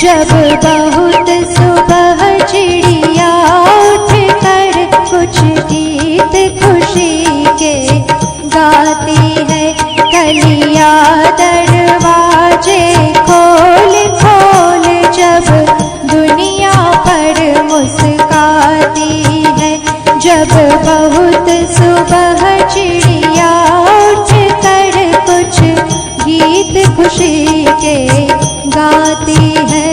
जब बहुत सुबह चिड़िया उठ कर कुछ गीत खुशी के गाती है, कलियां दरवाजे खोल खोल जब दुनिया पर मुस्काती है। जब बहुत सुबह चिड़िया उठ कर कुछ गीत खुशी के गाती है।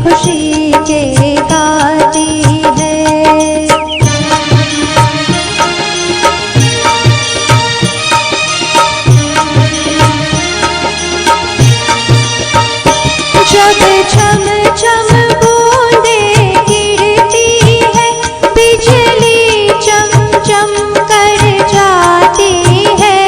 खुशी के गाती है। जब छम छम बूंदे गिरती है, बिजली चम चम कर जाती है।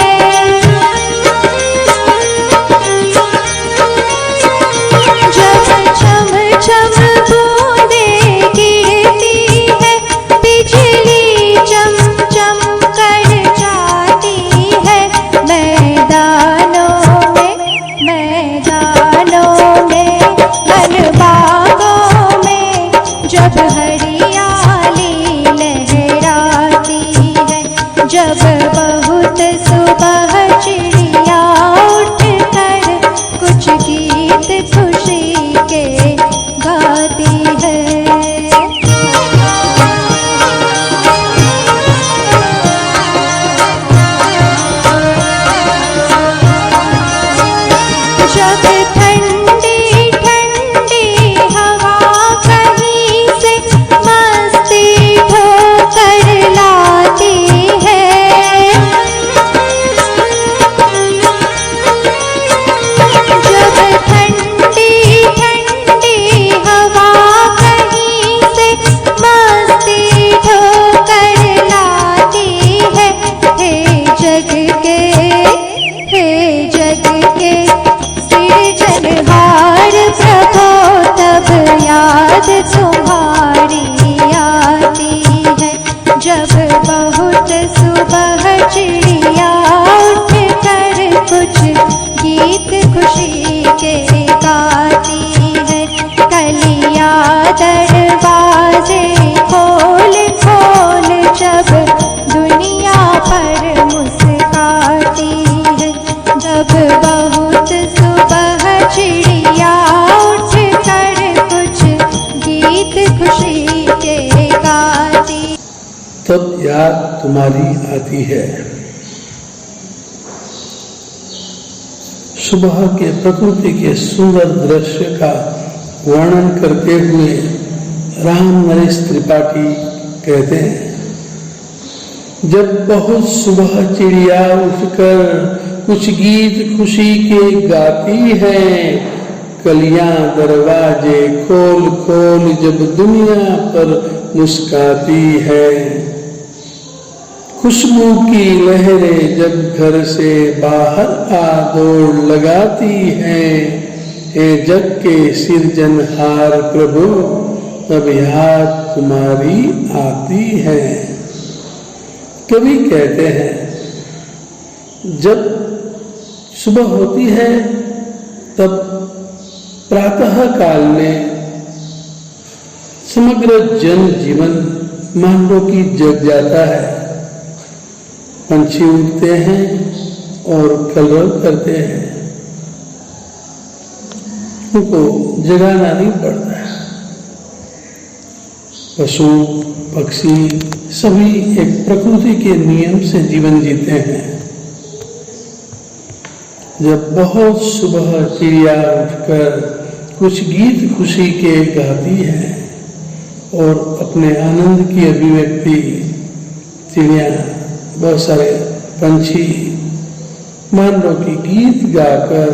जब छम छम बूंदे गिरती है, बिजली चम चम कर जाती है। मैदानों में मन बागों में जब हरियाली लहराती है। जब बहुत सुबह चिड़िया उठ कर कुछ गीत खुशी के गाती है। जब ठंडी ठंडी हवा कहीं से मस्ती ढोकर लाती है। जब ठंडी ठंडी हवा कहीं से मस्ती ढोकर लाती है। हे जग के सिरजनहार प्रभो, तब याद तुम्हारी आती है। जब बहुत सुबह चिड़िया उठ कर कुछ गीत खुशी के गाती है, कलियां दरवाजे खोल खोल जब दुनिया पर मुस्काती है। जब बहुत सुबह चिड़िया उठ कर कुछ गीत खुशी के गाती, तब याद तुम्हारी आती है। सुबह के प्रकृति के सुंदर दृश्य का वर्णन करते हुए राम नरेश त्रिपाठी कहते हैं, जब बहुत सुबह चिड़िया उठकर कुछ गीत खुशी के गाती है, कलियां दरवाजे खोल खोल जब दुनिया पर मुस्काती है। खुशबू की लहरें जब घर से बाहर आ दौड़ लगाती हैं, हे जग के सिरजनहार प्रभु, तब याद तुम्हारी आती है। कवि कहते हैं, जब सुबह होती है तब प्रातः काल में समग्र जन जीवन मानव की जग जाता है। पंछी उठते हैं और कलरव करते हैं, उनको जगाना नहीं पड़ता है। पशु पक्षी सभी एक प्रकृति के नियम से जीवन जीते हैं। जब बहुत सुबह चिड़िया उठकर कुछ गीत खुशी के गाती है और अपने आनंद की अभिव्यक्ति, चिड़िया बहुत सारे पंछी मान लो कि गीत गाकर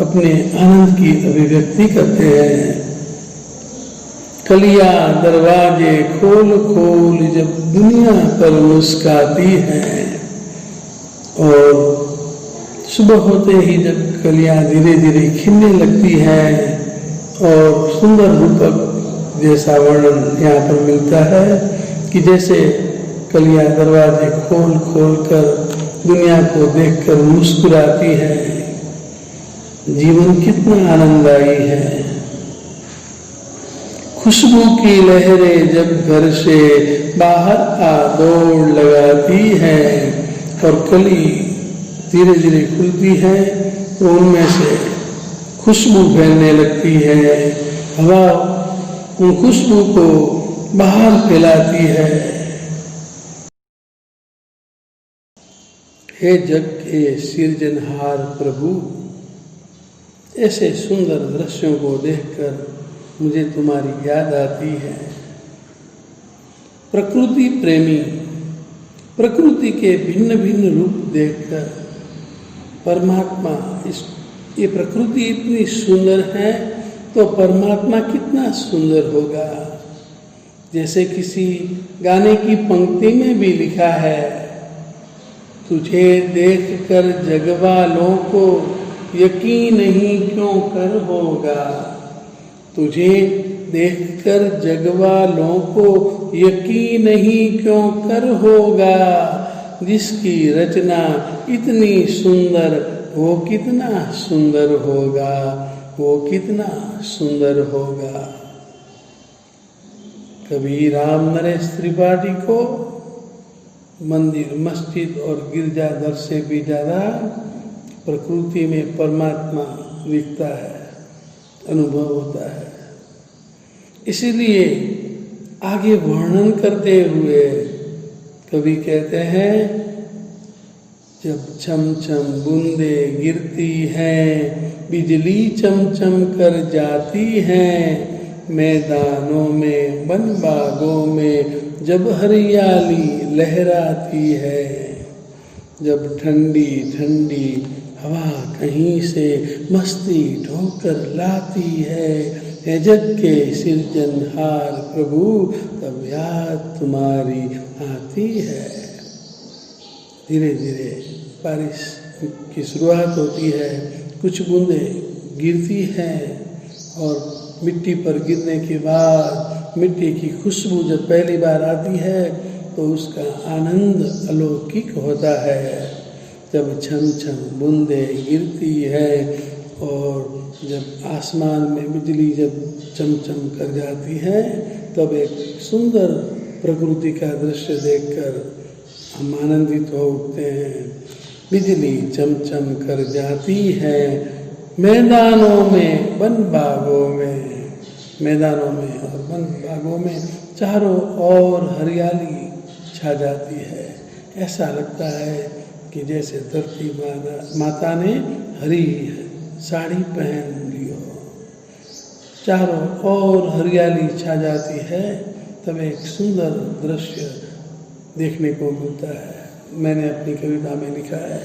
अपने आनंद की अभिव्यक्ति करते हैं। कलियां दरवाजे खोल खोल जब दुनिया पर मुस्काती है और सुबह होते ही जब कलियां धीरे धीरे खिलने लगती हैं और सुंदर रूपक जैसा वर्णन यहाँ पर मिलता है कि जैसे कलियां दरवाजे खोल खोल कर दुनिया को देखकर मुस्कुराती है। जीवन कितना आनंददायी है। खुशबू की लहरें जब घर से बाहर आ दौड़ लगाती है और कली धीरे धीरे खुलती है तो उनमें से खुशबू फैलने लगती है। हवा उन खुशबू को बाहर फैलाती है। हे जग के सृजनहार प्रभु, ऐसे सुंदर दृश्यों को देखकर मुझे तुम्हारी याद आती है। प्रकृति प्रेमी प्रकृति के भिन्न भिन्न रूप देखकर परमात्मा ये प्रकृति इतनी सुंदर है तो परमात्मा कितना सुंदर होगा। जैसे किसी गाने की पंक्ति में भी लिखा है, तुझे देखकर जग वालों को यकीन ही क्यों कर होगा। तुझे देखकर जग वालों को यकीन ही क्यों कर होगा। जिसकी रचना इतनी सुंदर वो कितना सुंदर होगा, वो कितना सुंदर होगा। कभी राम नरेश त्रिपाठी को मंदिर, मस्जिद और गिरजाघर से भी ज्यादा प्रकृति में परमात्मा दिखता है, अनुभव होता है। इसीलिए आगे वर्णन करते हुए कवि कहते हैं, जब छम छम बूंदे गिरती हैं, बिजली चमचम कर जाती हैं, मैदानों में वन बागों में जब हरियाली लहराती है, जब ठंडी ठंडी हवा कहीं से मस्ती ढोकर लाती है, जग के सृजनहार प्रभु तब याद तुम्हारी आती है। धीरे धीरे बारिश की शुरुआत होती है, कुछ बूंदें गिरती हैं और मिट्टी पर गिरने के बाद मिट्टी की खुशबू जब पहली बार आती है तो उसका आनंद अलौकिक होता है। जब छम छम बूंदें गिरती है और जब आसमान में बिजली जब चमचम कर जाती है तब एक सुंदर प्रकृति का दृश्य देखकर हम आनंदित हो उठते हैं। बिजली चमचम कर जाती है, मैदानों में वन बागों में, मैदानों में और वन बागों में चारों ओर हरियाली छा जाती है। ऐसा लगता है कि जैसे धरती माता ने हरी साड़ी पहन ली हो, चारों ओर हरियाली छा जाती है, तब एक सुंदर दृश्य देखने को मिलता है। मैंने अपनी कविता में लिखा है,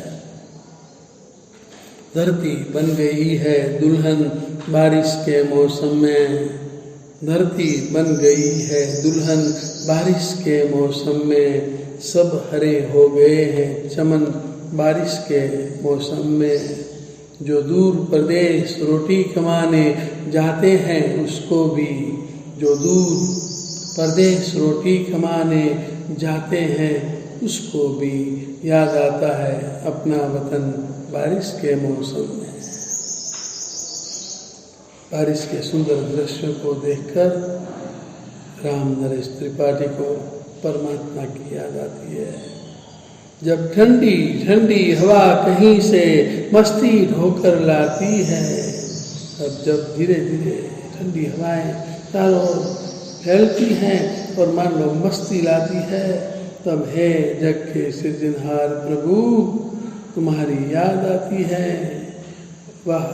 धरती बन गई है दुल्हन बारिश के मौसम में, धरती बन गई है दुल्हन बारिश के मौसम में, सब हरे हो गए हैं चमन बारिश के मौसम में। जो दूर प्रदेश रोटी कमाने जाते हैं उसको भी, जो दूर प्रदेश रोटी कमाने जाते हैं उसको भी याद आता है अपना वतन बारिश के मौसम में। बारिश के सुंदर दृश्यों को देखकर राम नरेश त्रिपाठी को परमात्मा की याद आती है। जब ठंडी ठंडी हवा कहीं से मस्ती ढोकर लाती है, तब जब धीरे धीरे ठंडी हवाएं चारों ओर फैलती हैं और मानो मस्ती लाती है, तब हे जग के सृजनहार प्रभु तुम्हारी याद आती है। वह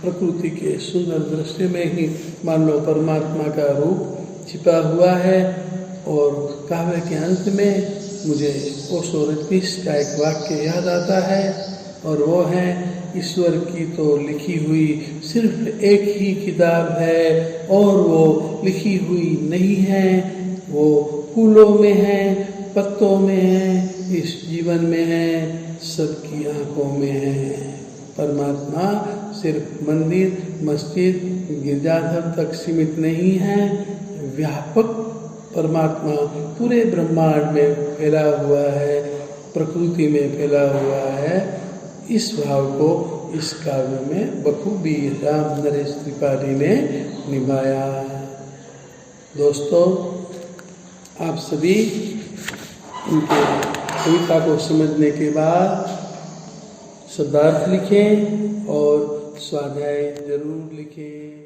प्रकृति के सुंदर दृश्य में ही मानो परमात्मा का रूप छिपा हुआ है। और काव्य के अंत में मुझे ओशो रजनीश का एक वाक्य याद आता है, और वो है, ईश्वर की तो लिखी हुई सिर्फ एक ही किताब है और वो लिखी हुई नहीं है, वो फूलों में है, पत्तों में है, इस जीवन में है, सबकी आंखों में है। परमात्मा सिर्फ मंदिर, मस्जिद, गिरजाघर तक सीमित नहीं है, व्यापक परमात्मा पूरे ब्रह्मांड में फैला हुआ है, प्रकृति में फैला हुआ है। इस भाव को इस काव्य में बखूबी राम नरेश त्रिपाठी ने निभाया। दोस्तों, आप सभी उनके कविता को समझने के बाद शब्दार्थ लिखें और स्वाध्याय जरूर लिखें।